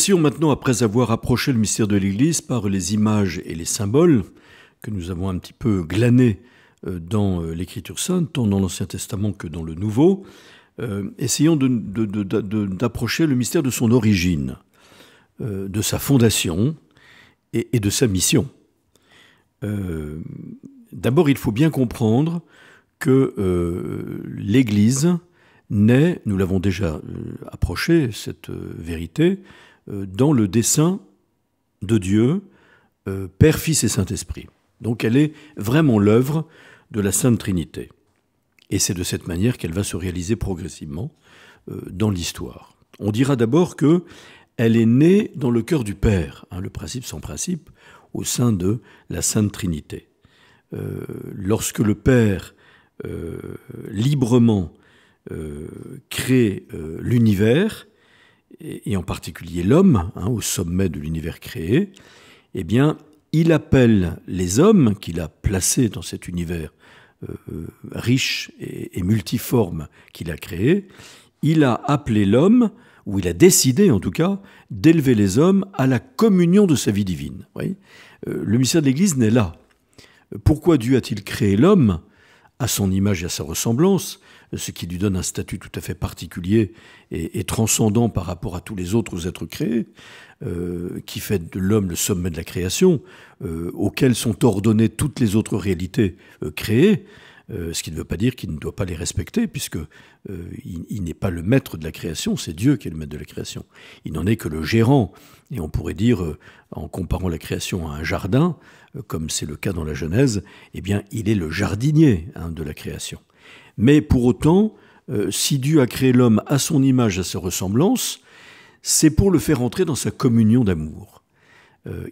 Si maintenant, après avoir approché le mystère de l'Église par les images et les symboles que nous avons un petit peu glanés dans l'Écriture sainte, tant dans l'Ancien Testament que dans le Nouveau, essayons d'approcher le mystère de son origine, de sa fondation et de sa mission. D'abord, il faut bien comprendre que l'Église naît, nous l'avons déjà approché, cette vérité, dans le dessein de Dieu, Père, Fils et Saint-Esprit. Donc elle est vraiment l'œuvre de la Sainte Trinité. Et c'est de cette manière qu'elle va se réaliser progressivement dans l'histoire. On dira d'abord qu'elle est née dans le cœur du Père, le principe sans principe, au sein de la Sainte Trinité. Lorsque le Père librement crée l'univers, et en particulier l'homme, au sommet de l'univers créé, eh bien, il appelle les hommes qu'il a placés dans cet univers riche et multiforme qu'il a créé. Il a appelé l'homme, ou il a décidé en tout cas, d'élever les hommes à la communion de sa vie divine. Oui, le mystère de l'Église naît là. Pourquoi Dieu a-t-il créé l'homme à son image et à sa ressemblance, ce qui lui donne un statut tout à fait particulier et transcendant par rapport à tous les autres êtres créés, qui fait de l'homme le sommet de la création, auquel sont ordonnées toutes les autres réalités créées, ce qui ne veut pas dire qu'il ne doit pas les respecter, puisque il n'est pas le maître de la création, c'est Dieu qui est le maître de la création. Il n'en est que le gérant, et on pourrait dire, en comparant la création à un jardin, comme c'est le cas dans la Genèse, eh bien, il est le jardinier de la création. Mais pour autant, si Dieu a créé l'homme à son image, à sa ressemblance, c'est pour le faire entrer dans sa communion d'amour.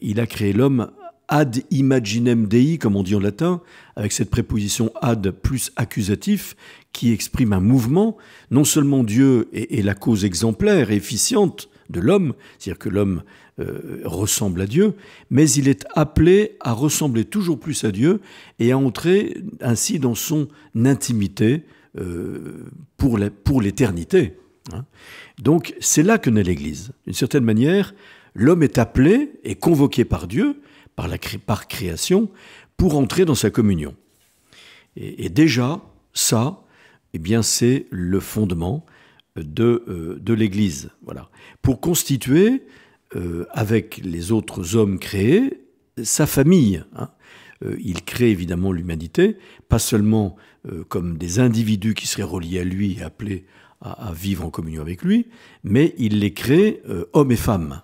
Il a créé l'homme ad imaginem Dei, comme on dit en latin, avec cette préposition ad plus accusatif, qui exprime un mouvement. Non seulement Dieu est la cause exemplaire et efficiente de l'homme, c'est-à-dire que l'homme ressemble à Dieu, mais il est appelé à ressembler toujours plus à Dieu et à entrer ainsi dans son intimité pour l'éternité. Donc c'est là que naît l'Église. D'une certaine manière, l'homme est appelé et convoqué par Dieu, par création, pour entrer dans sa communion. Et déjà, ça, eh bien, c'est le fondement de l'Église. Voilà. Pour constituer, avec les autres hommes créés, sa famille. Il crée évidemment l'humanité, pas seulement comme des individus qui seraient reliés à lui et appelés à vivre en communion avec lui, mais il les crée hommes et femmes.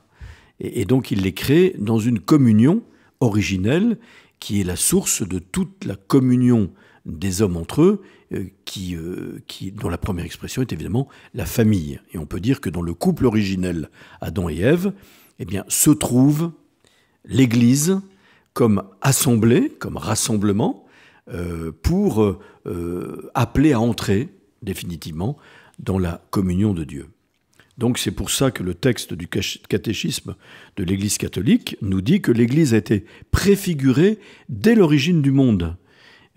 Et donc il les crée dans une communion originelle qui est la source de toute la communion des hommes entre eux, dont la première expression est évidemment la famille. Et on peut dire que dans le couple originel Adam et Ève, eh bien, se trouve l'Église comme assemblée, comme rassemblement, pour appeler à entrer définitivement dans la communion de Dieu. Donc c'est pour ça que le texte du catéchisme de l'Église catholique nous dit que l'Église a été préfigurée dès l'origine du monde,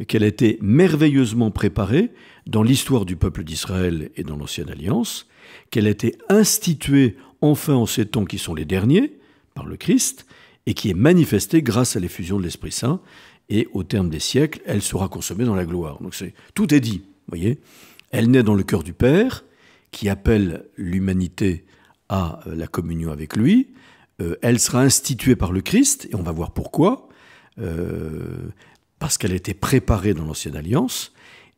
qu'elle a été merveilleusement préparée dans l'histoire du peuple d'Israël et dans l'Ancienne Alliance, qu'elle a été instituée enfin en ces temps qui sont les derniers, par le Christ, et qui est manifestée grâce à l'effusion de l'Esprit Saint, et au terme des siècles, elle sera consommée dans la gloire. Donc tout est dit, voyez. Elle naît dans le cœur du Père, qui appelle l'humanité à la communion avec lui. Elle sera instituée par le Christ, et on va voir pourquoi, parce qu'elle a été préparée dans l'Ancienne Alliance,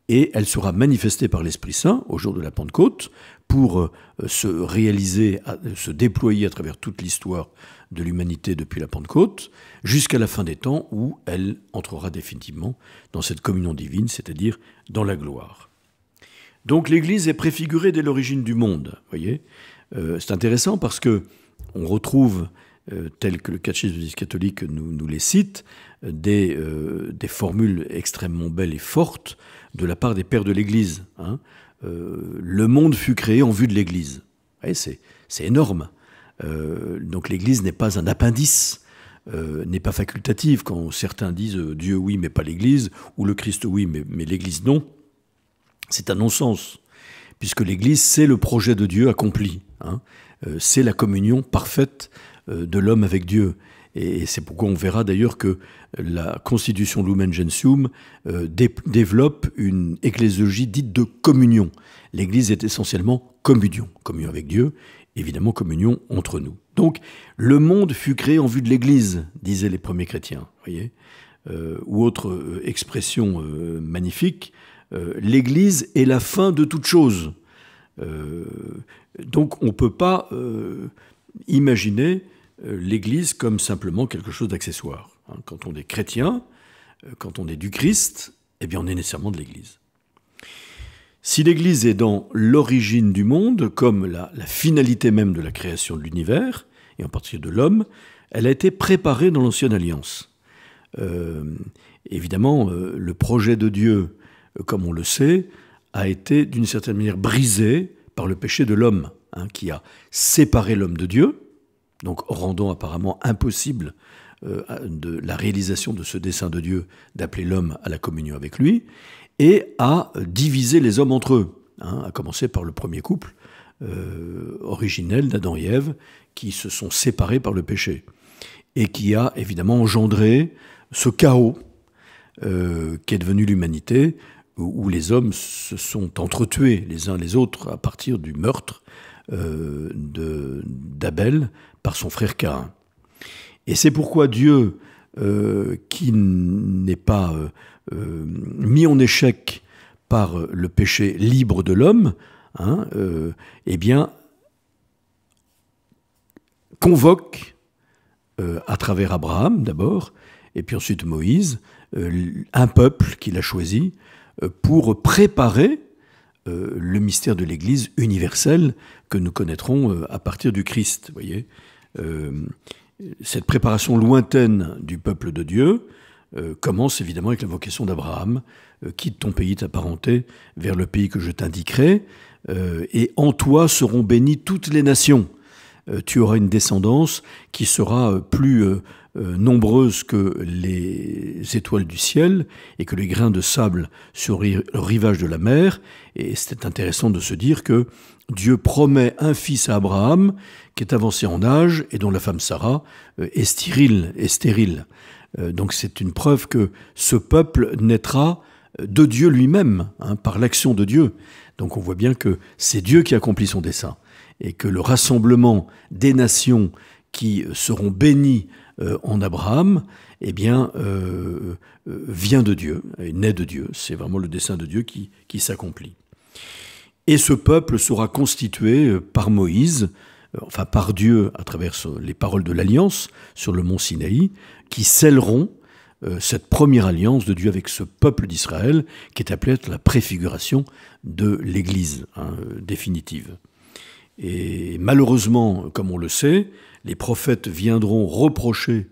et elle sera manifestée par l'Esprit Saint au jour de la Pentecôte pour se réaliser, se déployer à travers toute l'histoire de l'humanité depuis la Pentecôte, jusqu'à la fin des temps où elle entrera définitivement dans cette communion divine, c'est-à-dire dans la gloire. Donc l'Église est préfigurée dès l'origine du monde, voyez. C'est intéressant parce que on retrouve, tel que le catéchisme de l'Église catholique nous les cite, des formules extrêmement belles et fortes de la part des pères de l'Église. Le monde fut créé en vue de l'Église. Voyez, c'est énorme. Donc l'Église n'est pas un appendice, n'est pas facultative. Quand certains disent Dieu oui mais pas l'Église, ou le Christ oui mais l'Église non, c'est un non-sens, puisque l'Église c'est le projet de Dieu accompli. c'est la communion parfaite de l'homme avec Dieu. Et c'est pourquoi on verra d'ailleurs que la constitution Lumen Gentium développe une ecclésiologie dite de communion. L'Église est essentiellement communion. Communion avec Dieu, évidemment communion entre nous. Donc, le monde fut créé en vue de l'Église, disaient les premiers chrétiens. Voyez, ou autre expression magnifique, l'Église est la fin de toute chose. Donc, on ne peut pas imaginer l'Église comme simplement quelque chose d'accessoire. Quand on est chrétien, quand on est du Christ, eh bien on est nécessairement de l'Église. Si l'Église est dans l'origine du monde, comme la finalité même de la création de l'univers, et en particulier de l'homme, elle a été préparée dans l'Ancienne Alliance. Évidemment, le projet de Dieu, comme on le sait, a été d'une certaine manière brisé par le péché de l'homme, qui a séparé l'homme de Dieu, donc rendant apparemment impossible de la réalisation de ce dessein de Dieu d'appeler l'homme à la communion avec lui, et a divisé les hommes entre eux, à commencer par le premier couple originel d'Adam et Ève, qui se sont séparés par le péché, et qui a évidemment engendré ce chaos qui est devenu l'humanité, où les hommes se sont entretués les uns les autres à partir du meurtre d'Abel par son frère Caïn. Et c'est pourquoi Dieu, qui n'est pas mis en échec par le péché libre de l'homme, eh bien, convoque, à travers Abraham d'abord, et puis ensuite Moïse, un peuple qu'il a choisi pour préparer le mystère de l'Église universelle que nous connaîtrons à partir du Christ. Vous voyez, cette préparation lointaine du peuple de Dieu commence évidemment avec la vocation d'Abraham. Quitte ton pays, ta parenté, vers le pays que je t'indiquerai, et en toi seront bénies toutes les nations. Tu auras une descendance qui sera plus nombreuse que les étoiles du ciel et que les grains de sable sur le rivage de la mer. Et c'est intéressant de se dire que Dieu promet un fils à Abraham qui est avancé en âge et dont la femme Sarah est stérile. Donc c'est une preuve que ce peuple naîtra de Dieu lui-même, par l'action de Dieu. Donc on voit bien que c'est Dieu qui accomplit son dessein et que le rassemblement des nations qui seront bénies en Abraham, eh bien, vient de Dieu, naît de Dieu. C'est vraiment le dessein de Dieu qui s'accomplit. Et ce peuple sera constitué par Moïse, enfin par Dieu à travers les paroles de l'Alliance sur le mont Sinaï, qui scelleront cette première alliance de Dieu avec ce peuple d'Israël, qui est appelée la préfiguration de l'Église définitive. Et malheureusement, comme on le sait, les prophètes viendront reprocher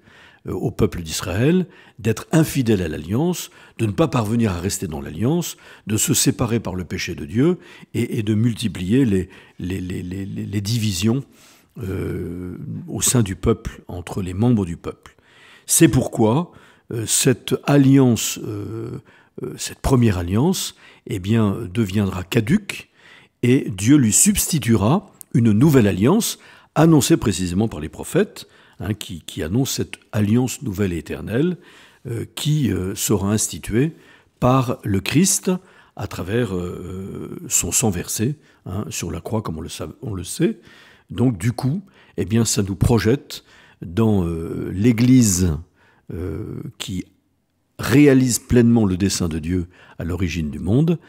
au peuple d'Israël d'être infidèle à l'alliance, de ne pas parvenir à rester dans l'alliance, de se séparer par le péché de Dieu et de multiplier les divisions au sein du peuple, entre les membres du peuple. C'est pourquoi cette alliance, cette première alliance, eh bien, deviendra caduque et Dieu lui substituera une nouvelle alliance annoncée précisément par les prophètes, qui annoncent cette alliance nouvelle et éternelle qui sera instituée par le Christ à travers son sang versé sur la croix, comme on le sait. Donc du coup, eh bien, ça nous projette dans l'Église qui réalise pleinement le dessein de Dieu à l'origine du monde,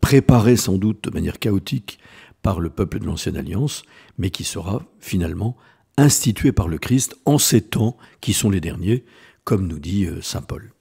préparée sans doute de manière chaotique par le peuple de l'Ancienne Alliance, mais qui sera finalement instituée par le Christ en ces temps qui sont les derniers, comme nous dit saint Paul.